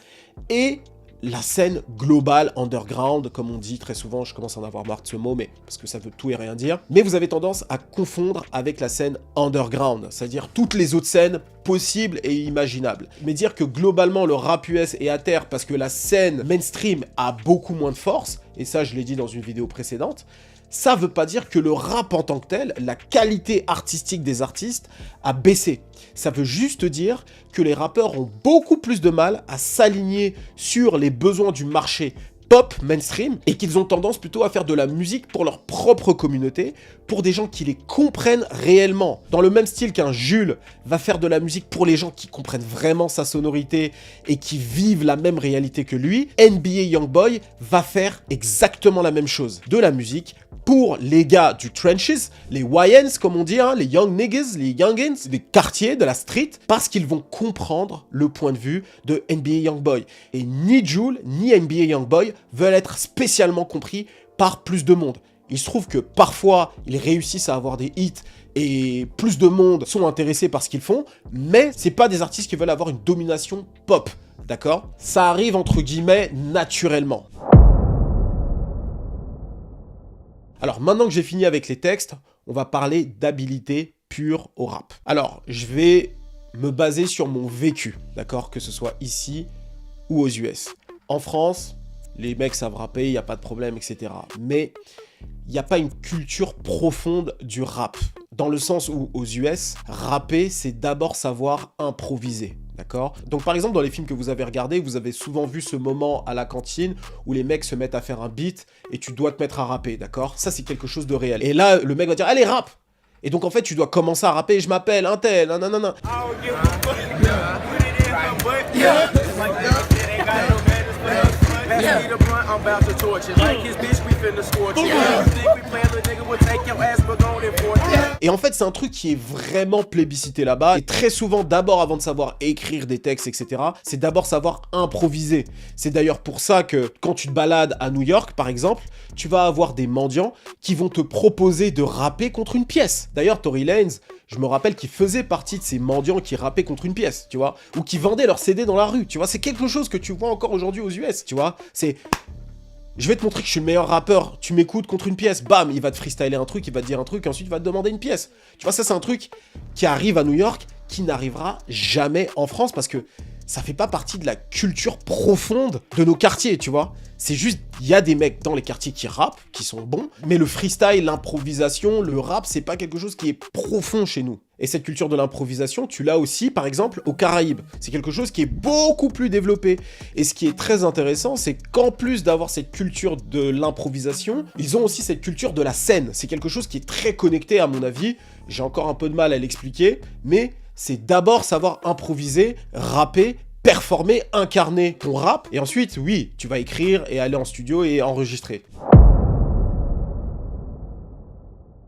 et la scène globale, underground, comme on dit très souvent, je commence à en avoir marre de ce mot, mais parce que ça veut tout et rien dire. Mais vous avez tendance à confondre avec la scène underground, c'est-à-dire toutes les autres scènes possibles et imaginables. Mais dire que globalement le rap US est à terre parce que la scène mainstream a beaucoup moins de force, et ça je l'ai dit dans une vidéo précédente, ça veut pas dire que le rap en tant que tel, la qualité artistique des artistes a baissé. Ça veut juste dire que les rappeurs ont beaucoup plus de mal à s'aligner sur les besoins du marché pop mainstream et qu'ils ont tendance plutôt à faire de la musique pour leur propre communauté, pour des gens qui les comprennent réellement. Dans le même style qu'un Jules va faire de la musique pour les gens qui comprennent vraiment sa sonorité et qui vivent la même réalité que lui, NBA Youngboy va faire exactement la même chose. De la musique pour les gars du trenches, les YNs comme on dit, hein, les young niggas, les youngins, des quartiers, de la street, parce qu'ils vont comprendre le point de vue de NBA Youngboy. Et ni Jul, ni NBA Youngboy veulent être spécialement compris par plus de monde. Il se trouve que parfois, ils réussissent à avoir des hits et plus de monde sont intéressés par ce qu'ils font, mais c'est pas des artistes qui veulent avoir une domination pop, d'accord? Ça arrive entre guillemets naturellement. Alors maintenant que j'ai fini avec les textes, on va parler d'habilité pure au rap. Alors, je vais me baser sur mon vécu, d'accord? Que ce soit ici ou aux US. En France, les mecs savent rapper, il n'y a pas de problème, etc. Mais il n'y a pas une culture profonde du rap. Dans le sens où, aux US, rapper, c'est d'abord savoir improviser. D'accord? Donc par exemple, dans les films que vous avez regardés, vous avez souvent vu ce moment à la cantine où les mecs se mettent à faire un beat et tu dois te mettre à rapper, d'accord? Ça, c'est quelque chose de réel. Et là, le mec va dire « Allez, rappe !» Et donc en fait, tu dois commencer à rapper « Je m'appelle un tel, nanana. » Et en fait, c'est un truc qui est vraiment plébiscité là-bas. Et très souvent, d'abord, avant de savoir écrire des textes, etc., c'est d'abord savoir improviser. C'est d'ailleurs pour ça que quand tu te balades à New York, par exemple, tu vas avoir des mendiants qui vont te proposer de rapper contre une pièce. D'ailleurs, Tory Lanez, je me rappelle qu'il faisait partie de ces mendiants qui rappaient contre une pièce, tu vois, ou qui vendaient leurs CD dans la rue, tu vois. C'est quelque chose que tu vois encore aujourd'hui aux US, tu vois. C'est... Je vais te montrer que je suis le meilleur rappeur, tu m'écoutes contre une pièce, bam, il va te freestyler un truc, il va te dire un truc, ensuite il va te demander une pièce. Tu vois, ça c'est un truc qui arrive à New York, qui n'arrivera jamais en France, parce que ça fait pas partie de la culture profonde de nos quartiers, tu vois. C'est juste, il y a des mecs dans les quartiers qui rappent, qui sont bons, mais le freestyle, l'improvisation, le rap, c'est pas quelque chose qui est profond chez nous. Et cette culture de l'improvisation, tu l'as aussi, par exemple, aux Caraïbes. C'est quelque chose qui est beaucoup plus développé. Et ce qui est très intéressant, c'est qu'en plus d'avoir cette culture de l'improvisation, ils ont aussi cette culture de la scène. C'est quelque chose qui est très connecté, à mon avis. J'ai encore un peu de mal à l'expliquer, mais c'est d'abord savoir improviser, rapper, performer, incarner ton rap, et ensuite, oui, tu vas écrire et aller en studio et enregistrer.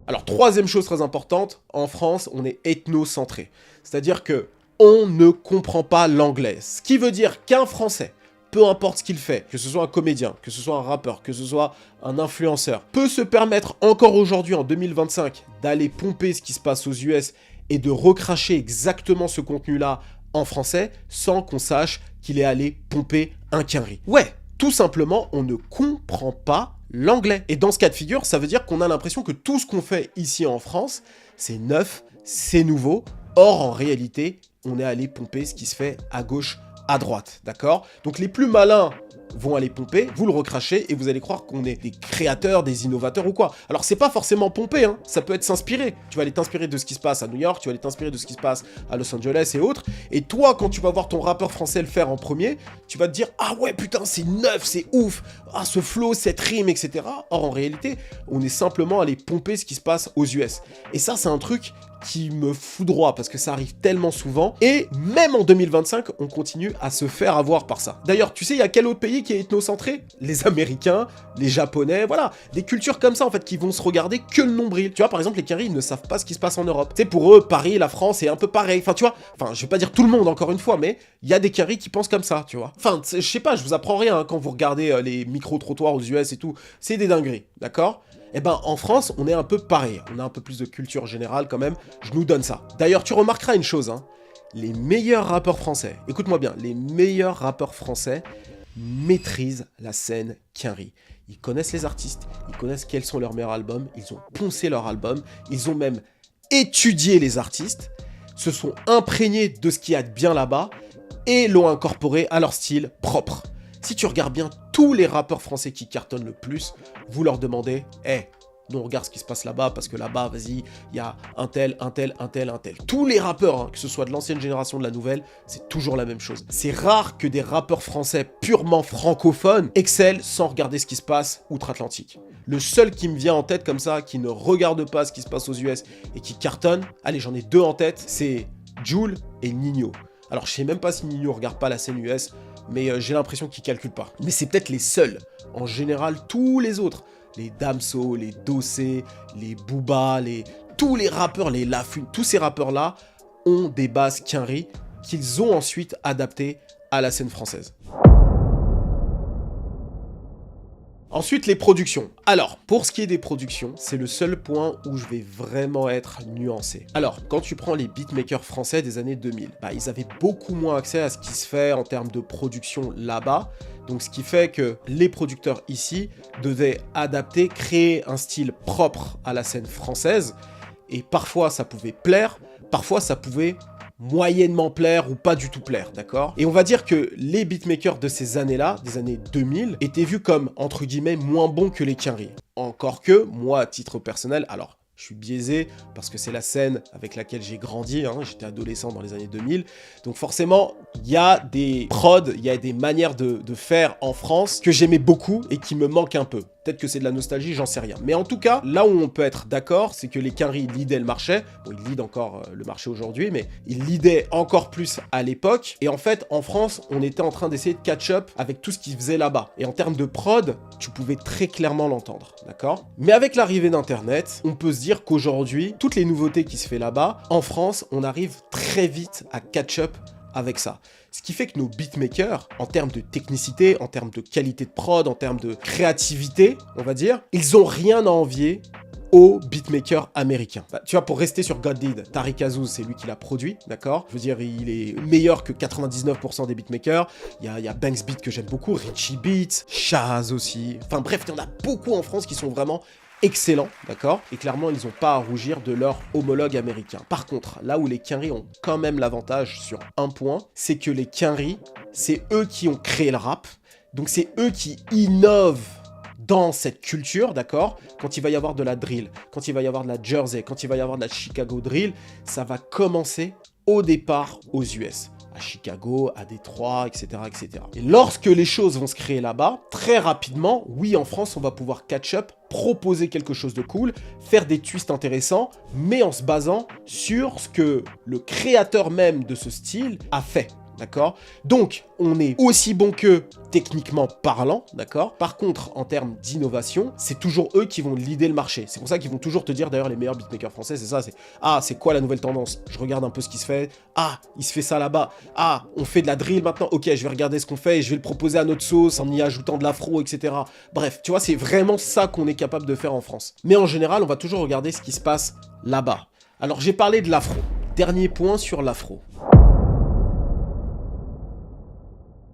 Alors, troisième chose très importante, en France, on est ethnocentré. C'est-à-dire que on ne comprend pas l'anglais. Ce qui veut dire qu'un Français, peu importe ce qu'il fait, que ce soit un comédien, que ce soit un rappeur, que ce soit un influenceur, peut se permettre encore aujourd'hui, en 2025, d'aller pomper ce qui se passe aux US et de recracher exactement ce contenu-là en français sans qu'on sache qu'il est allé pomper un quinri. Ouais, tout simplement, on ne comprend pas l'anglais. Et dans ce cas de figure, ça veut dire qu'on a l'impression que tout ce qu'on fait ici en France, c'est neuf, c'est nouveau. Or, en réalité, on est allé pomper ce qui se fait à gauche, à droite, d'accord? Donc les plus malins vont aller pomper, vous le recrachez et vous allez croire qu'on est des créateurs, des innovateurs ou quoi. Alors c'est pas forcément pomper, hein, ça peut être s'inspirer. Tu vas aller t'inspirer de ce qui se passe à New York, tu vas aller t'inspirer de ce qui se passe à Los Angeles et autres. Et toi, quand tu vas voir ton rappeur français le faire en premier, tu vas te dire « Ah ouais, putain, c'est neuf, c'est ouf, ah ce flow, cette rime, etc. » Or en réalité, on est simplement allé pomper ce qui se passe aux US. Et ça, c'est un truc qui me foudroie parce que ça arrive tellement souvent et même en 2025 on continue à se faire avoir par ça. D'ailleurs, tu sais, il y a quel autre pays qui est ethnocentré? Les Américains, les Japonais, voilà, des cultures comme ça en fait qui vont se regarder que le nombril. Tu vois, par exemple, les Quinri, ils ne savent pas ce qui se passe en Europe. Tu sais, pour eux, Paris, la France, c'est un peu pareil. Enfin, tu vois, je vais pas dire tout le monde encore une fois, mais il y a des Quinri qui pensent comme ça, tu vois. Enfin, je sais pas, je vous apprends rien hein, quand vous regardez les micro-trottoirs aux US et tout, c'est des dingueries, d'accord? Eh ben, en France, on est un peu pareil. On a un peu plus de culture générale quand même. Je nous donne ça. D'ailleurs, tu remarqueras une chose, hein. Les meilleurs rappeurs français, écoute-moi bien, les meilleurs rappeurs français maîtrisent la scène Quinri. Ils connaissent les artistes, ils connaissent quels sont leurs meilleurs albums, ils ont poncé leurs albums, ils ont même étudié les artistes, se sont imprégnés de ce qu'il y a de bien là-bas et l'ont incorporé à leur style propre. Si tu regardes bien tous les rappeurs français qui cartonnent le plus, vous leur demandez « Hey, Nous, on regarde ce qui se passe là-bas, parce que là-bas, vas-y, il y a un tel. Tous les rappeurs, hein, que ce soit de l'ancienne génération, de la nouvelle, c'est toujours la même chose. C'est rare que des rappeurs français purement francophones excellent sans regarder ce qui se passe outre-Atlantique. Le seul qui me vient en tête comme ça, qui ne regarde pas ce qui se passe aux US et qui cartonne, allez, j'en ai deux en tête, c'est Jul et Nino. Alors, je sais même pas si Nino regarde pas la scène US, mais j'ai l'impression qu'il calcule pas. Mais c'est peut-être les seuls. En général, tous les autres, les Damso, les Dossé, les Booba, tous les rappeurs, les Lafune, tous ces rappeurs-là ont des bases Quinry qu'ils ont ensuite adaptées à la scène française. Ensuite, les productions. Alors, pour ce qui est des productions, c'est le seul point où je vais vraiment être nuancé. Alors, quand tu prends les beatmakers français des années 2000, ils avaient beaucoup moins accès à ce qui se fait en termes de production là-bas. Donc, ce qui fait que les producteurs ici devaient adapter, créer un style propre à la scène française. Et parfois, ça pouvait plaire, parfois, ça pouvait moyennement plaire ou pas du tout plaire, d'accord? Et on va dire que les beatmakers de ces années-là, des années 2000, étaient vus comme, entre guillemets, moins bons que les Quinry. Encore que, moi, à titre personnel, alors, je suis biaisé parce que c'est la scène avec laquelle j'ai grandi, hein, j'étais adolescent dans les années 2000, donc forcément, il y a des prods, il y a des manières de faire en France que j'aimais beaucoup et qui me manquent un peu. Peut-être que c'est de la nostalgie, j'en sais rien. Mais en tout cas, là où on peut être d'accord, c'est que les Quinry leadaient le marché. Bon, ils leadent encore le marché aujourd'hui, mais ils leadaient encore plus à l'époque. Et en fait, en France, on était en train d'essayer de catch-up avec tout ce qu'ils faisaient là-bas. Et en termes de prod, tu pouvais très clairement l'entendre, d'accord? Mais avec l'arrivée d'Internet, on peut se dire qu'aujourd'hui, toutes les nouveautés qui se font là-bas, en France, on arrive très vite à catch-up avec ça. Ce qui fait que nos beatmakers, en termes de technicité, en termes de qualité de prod, en termes de créativité, on va dire, ils ont rien à envier aux beatmakers américains. Tu vois, pour rester sur God Did, Tariq Azouz, c'est lui qui l'a produit, d'accord? Je veux dire, il est meilleur que 99% des beatmakers. Il y a Banks Beat que j'aime beaucoup, Richie Beat, Shaz aussi. Enfin bref, il y en a beaucoup en France qui sont vraiment excellents, d'accord? Et clairement, ils n'ont pas à rougir de leur homologue américain. Par contre, là où les Quinry ont quand même l'avantage sur un point, c'est que les Quinry, c'est eux qui ont créé le rap, donc c'est eux qui innovent dans cette culture, d'accord? Quand il va y avoir de la drill, quand il va y avoir de la Jersey, quand il va y avoir de la Chicago drill, ça va commencer au départ aux US. À Chicago, à Détroit, etc., etc. Et lorsque les choses vont se créer là-bas, très rapidement, oui, en France, on va pouvoir catch-up, proposer quelque chose de cool, faire des twists intéressants, mais en se basant sur ce que le créateur même de ce style a fait. D'accord? Donc, on est aussi bon qu'eux, techniquement parlant, d'accord? Par contre, en termes d'innovation, c'est toujours eux qui vont leader le marché. C'est pour ça qu'ils vont toujours te dire, d'ailleurs, les meilleurs beatmakers français, c'est ça, c'est « Ah, c'est quoi la nouvelle tendance? Je regarde un peu ce qui se fait. Ah, il se fait ça là-bas. Ah, on fait de la drill maintenant. Ok, je vais regarder ce qu'on fait et je vais le proposer à notre sauce en y ajoutant de l'afro, etc. » Bref, tu vois, c'est vraiment ça qu'on est capable de faire en France. Mais en général, on va toujours regarder ce qui se passe là-bas. Alors, j'ai parlé de l'afro. Dernier point sur l'afro.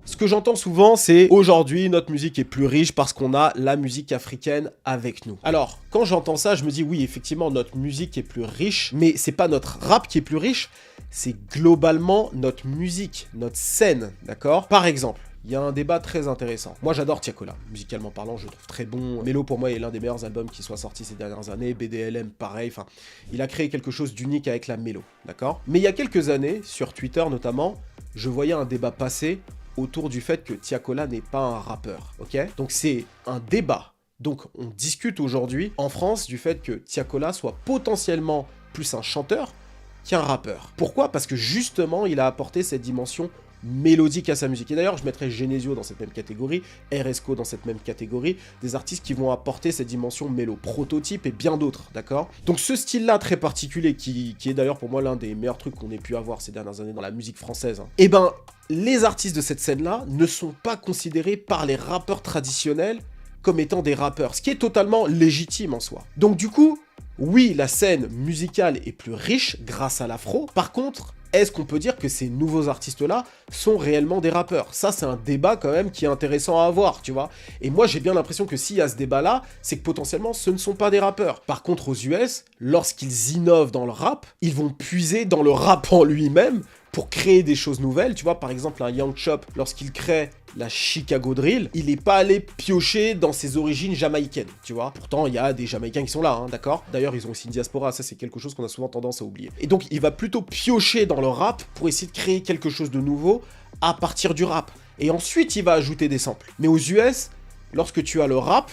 Ce que j'entends souvent, c'est aujourd'hui notre musique est plus riche parce qu'on a la musique africaine avec nous. Alors, quand j'entends ça, je me dis oui, effectivement, notre musique est plus riche, mais c'est pas notre rap qui est plus riche, c'est globalement notre musique, notre scène, d'accord? Par exemple, il y a un débat très intéressant. Moi, j'adore Tiakola. Musicalement parlant, je le trouve très bon. Mélo, pour moi, est l'un des meilleurs albums qui soit sorti ces dernières années. BDLM, pareil. Enfin, il a créé quelque chose d'unique avec la mélo, d'accord? Mais il y a quelques années, sur Twitter notamment, je voyais un débat passer autour du fait que Tiakola n'est pas un rappeur, ok? Donc c'est un débat. Donc on discute aujourd'hui en France du fait que Tiakola soit potentiellement plus un chanteur qu'un rappeur. Pourquoi? Parce que justement, il a apporté cette dimension mélodique à sa musique. Et d'ailleurs, je mettrais Genesio dans cette même catégorie, RSCO dans cette même catégorie, des artistes qui vont apporter cette dimension mélo, Prototype et bien d'autres, d'accord? Donc ce style-là très particulier, qui est d'ailleurs pour moi l'un des meilleurs trucs qu'on ait pu avoir ces dernières années dans la musique française, hein, et ben, les artistes de cette scène-là ne sont pas considérés par les rappeurs traditionnels comme étant des rappeurs, ce qui est totalement légitime en soi. Donc du coup, oui, la scène musicale est plus riche grâce à l'afro, par contre, est-ce qu'on peut dire que ces nouveaux artistes-là sont réellement des rappeurs? Ça, c'est un débat quand même qui est intéressant à avoir, tu vois. Et moi, j'ai bien l'impression que s'il y a ce débat-là, c'est que potentiellement, ce ne sont pas des rappeurs. Par contre, aux US, lorsqu'ils innovent dans le rap, ils vont puiser dans le rap en lui-même pour créer des choses nouvelles. Tu vois, par exemple, un Young Chop, lorsqu'il crée la Chicago Drill, il est pas allé piocher dans ses origines jamaïcaines, tu vois. Pourtant, il y a des Jamaïcains qui sont là, hein, d'accord. D'ailleurs, ils ont aussi une diaspora, ça c'est quelque chose qu'on a souvent tendance à oublier. Et donc, il va plutôt piocher dans le rap pour essayer de créer quelque chose de nouveau à partir du rap. Et ensuite, il va ajouter des samples. Mais aux US, lorsque tu as le rap,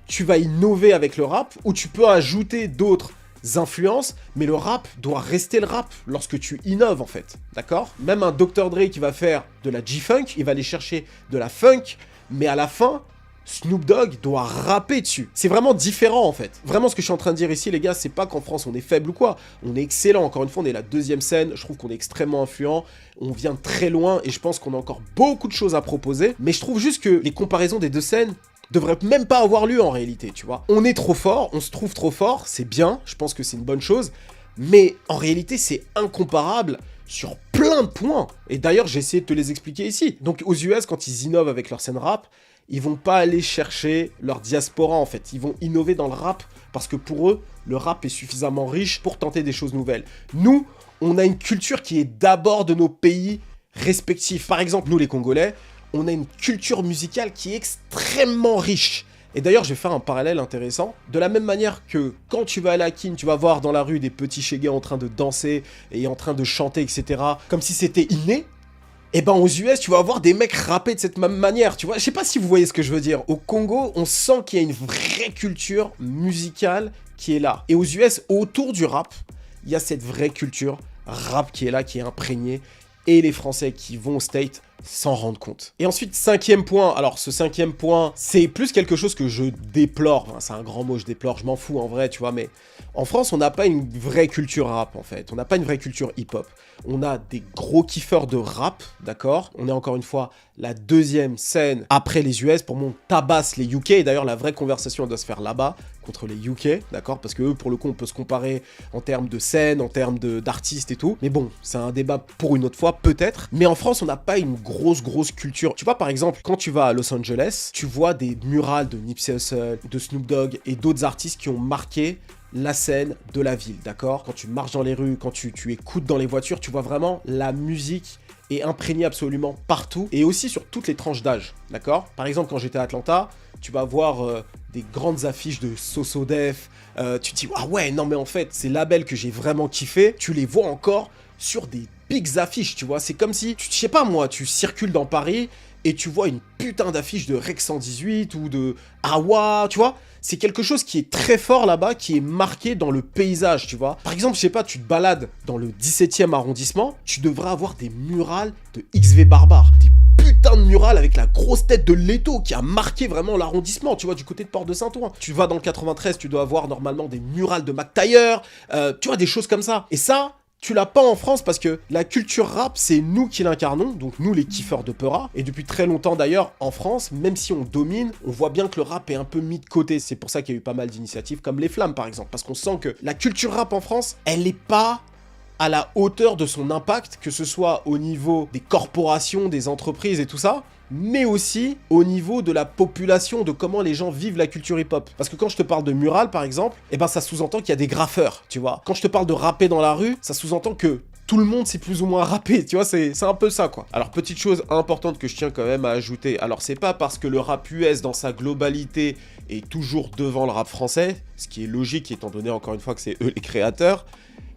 tu vas innover avec le rap, ou tu peux ajouter d'autres influences, mais le rap doit rester le rap lorsque tu innoves en fait, d'accord? Même un Dr. Dre qui va faire de la G-Funk, il va aller chercher de la funk, mais à la fin, Snoop Dogg doit rapper dessus. C'est vraiment différent en fait. Vraiment ce que je suis en train de dire ici les gars, c'est pas qu'en France on est faible ou quoi, on est excellent, encore une fois on est la deuxième scène, je trouve qu'on est extrêmement influent, on vient très loin et je pense qu'on a encore beaucoup de choses à proposer, mais je trouve juste que les comparaisons des deux scènes devrait même pas avoir lieu en réalité, tu vois. On est trop fort, on se trouve trop fort, c'est bien, je pense que c'est une bonne chose, mais en réalité c'est incomparable sur plein de points. Et d'ailleurs j'ai essayé de te les expliquer ici. Donc aux US, quand ils innovent avec leur scène rap, ils vont pas aller chercher leur diaspora en fait, ils vont innover dans le rap parce que pour eux, le rap est suffisamment riche pour tenter des choses nouvelles. Nous, on a une culture qui est d'abord de nos pays respectifs. Par exemple, nous les Congolais, on a une culture musicale qui est extrêmement riche. Et d'ailleurs, je vais faire un parallèle intéressant. De la même manière que quand tu vas à la Kin, tu vas voir dans la rue des petits chégués en train de danser et en train de chanter, etc. comme si c'était inné. Et ben aux US, tu vas avoir des mecs rapper de cette même manière, tu vois. Je sais pas si vous voyez ce que je veux dire. Au Congo, on sent qu'il y a une vraie culture musicale qui est là. Et aux US, autour du rap, il y a cette vraie culture rap qui est là, qui est imprégnée. Et les Français qui vont au State s'en rendent compte. Et ensuite, cinquième point. Alors, ce cinquième point, c'est plus quelque chose que je déplore. Enfin, c'est un grand mot, je déplore, je m'en fous en vrai, tu vois. Mais en France, on n'a pas une vraie culture rap, en fait. On n'a pas une vraie culture hip-hop. On a des gros kiffeurs de rap, d'accord? On est encore une fois la deuxième scène après les US. Pour moi, on tabasse les UK. Et d'ailleurs, la vraie conversation doit se faire là-bas, contre les UK, d'accord? Parce que eux, pour le coup, on peut se comparer en termes de scène, en termes d'artistes et tout. Mais bon, c'est un débat pour une autre fois, peut-être. Mais en France, on n'a pas une grosse culture. Tu vois, par exemple, quand tu vas à Los Angeles, tu vois des murales de Nipsey Hussle, de Snoop Dogg et d'autres artistes qui ont marqué la scène de la ville, d'accord? Quand tu marches dans les rues, quand tu écoutes dans les voitures, tu vois vraiment la musique est imprégnée absolument partout et aussi sur toutes les tranches d'âge, d'accord? Par exemple, quand j'étais à Atlanta, tu vas voir des grandes affiches de So Def, tu te dis « Ah ouais, non mais en fait, ces labels que j'ai vraiment kiffé, tu les vois encore sur des bigs affiches, tu vois, c'est comme si, je sais pas moi, tu circules dans Paris et tu vois une putain d'affiche de Rec 118 ou de Awa, tu vois, c'est quelque chose qui est très fort là-bas, qui est marqué dans le paysage, tu vois. Par exemple, je sais pas, tu te balades dans le 17e arrondissement, tu devrais avoir des murales de XV Barbare, des putain de murales avec la grosse tête de Leto qui a marqué vraiment l'arrondissement, tu vois, du côté de Porte de Saint-Ouen. Tu vas dans le 93, tu dois avoir normalement des murales de Mac Taylor, tu vois, des choses comme ça. Et ça, tu l'as pas en France parce que la culture rap, c'est nous qui l'incarnons, donc nous les kiffeurs de Peura. Et depuis très longtemps d'ailleurs, en France, même si on domine, on voit bien que le rap est un peu mis de côté. C'est pour ça qu'il y a eu pas mal d'initiatives comme Les Flammes par exemple, parce qu'on sent que la culture rap en France, elle est pas à la hauteur de son impact, que ce soit au niveau des corporations, des entreprises et tout ça, mais aussi au niveau de la population, de comment les gens vivent la culture hip-hop. Parce que quand je te parle de mural, par exemple, eh ben ça sous-entend qu'il y a des graffeurs, tu vois. Quand je te parle de rapper dans la rue, ça sous-entend que tout le monde sait plus ou moins rapper, tu vois, c'est un peu ça, quoi. Alors, petite chose importante que je tiens quand même à ajouter, alors c'est pas parce que le rap US dans sa globalité est toujours devant le rap français, ce qui est logique étant donné encore une fois que c'est eux les créateurs,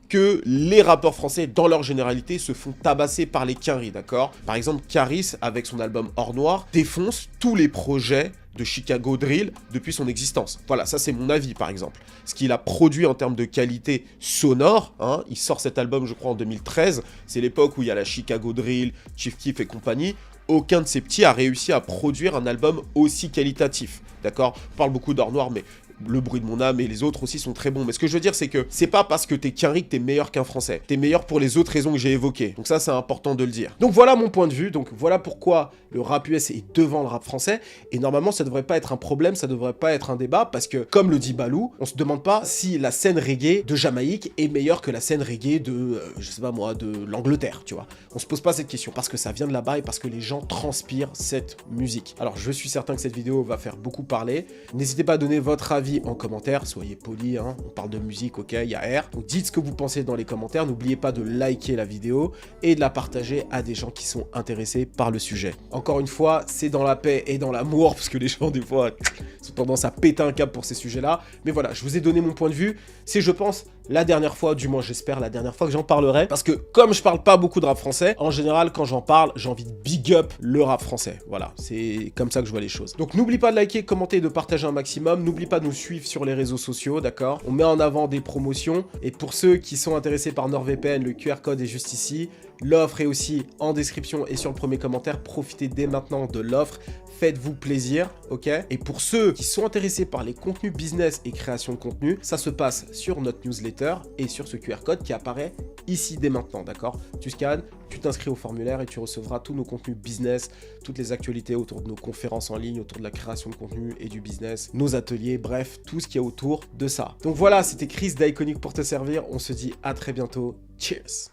que les rappeurs français, dans leur généralité, se font tabasser par les Quinry, d'accord? Par exemple, Caris, avec son album Or Noir, défonce tous les projets de Chicago Drill depuis son existence. Voilà, ça c'est mon avis, par exemple. Ce qu'il a produit en termes de qualité sonore, hein, il sort cet album, je crois, en 2013, c'est l'époque où il y a la Chicago Drill, Chief Keef et compagnie. Aucun de ces petits a réussi à produire un album aussi qualitatif, d'accord? On parle beaucoup d'Or Noir, mais Le Bruit de mon âme et les autres aussi sont très bons. Mais ce que je veux dire, c'est que c'est pas parce que t'es Quinry que t'es meilleur qu'un Français. T'es meilleur pour les autres raisons que j'ai évoquées. Donc ça, c'est important de le dire. Donc voilà mon point de vue. Donc voilà pourquoi le rap US est devant le rap français. Et normalement, ça devrait pas être un problème, ça devrait pas être un débat. Parce que, comme le dit Balou, on se demande pas si la scène reggae de Jamaïque est meilleure que la scène reggae de, je sais pas moi, de l'Angleterre, tu vois. On se pose pas cette question parce que ça vient de là-bas et parce que les gens transpirent cette musique. Alors, je suis certain que cette vidéo va faire beaucoup parler. N'hésitez pas à donner votre avis avis en commentaire, soyez polis, hein, on parle de musique, ok, il y a R. Donc dites ce que vous pensez dans les commentaires, n'oubliez pas de liker la vidéo et de la partager à des gens qui sont intéressés par le sujet. Encore une fois, c'est dans la paix et dans l'amour, parce que les gens des fois ont tendance à péter un câble pour ces sujets-là. Mais voilà, je vous ai donné mon point de vue, c'est je pense la dernière fois, du moins j'espère la dernière fois que j'en parlerai, parce que comme je parle pas beaucoup de rap français, en général quand j'en parle, j'ai envie de big up le rap français. Voilà, c'est comme ça que je vois les choses. Donc n'oublie pas de liker, commenter, de partager un maximum, n'oublie pas de nous suivre sur les réseaux sociaux, d'accord? On met en avant des promotions, et pour ceux qui sont intéressés par NordVPN, le QR code est juste ici. L'offre est aussi en description et sur le premier commentaire. Profitez dès maintenant de l'offre. Faites-vous plaisir, ok? Et pour ceux qui sont intéressés par les contenus business et création de contenu, ça se passe sur notre newsletter et sur ce QR code qui apparaît ici dès maintenant, d'accord? Tu scannes, tu t'inscris au formulaire et tu recevras tous nos contenus business, toutes les actualités autour de nos conférences en ligne, autour de la création de contenu et du business, nos ateliers, bref, tout ce qu'il y a autour de ça. Donc voilà, c'était Chris d'Iconic pour te servir. On se dit à très bientôt. Cheers!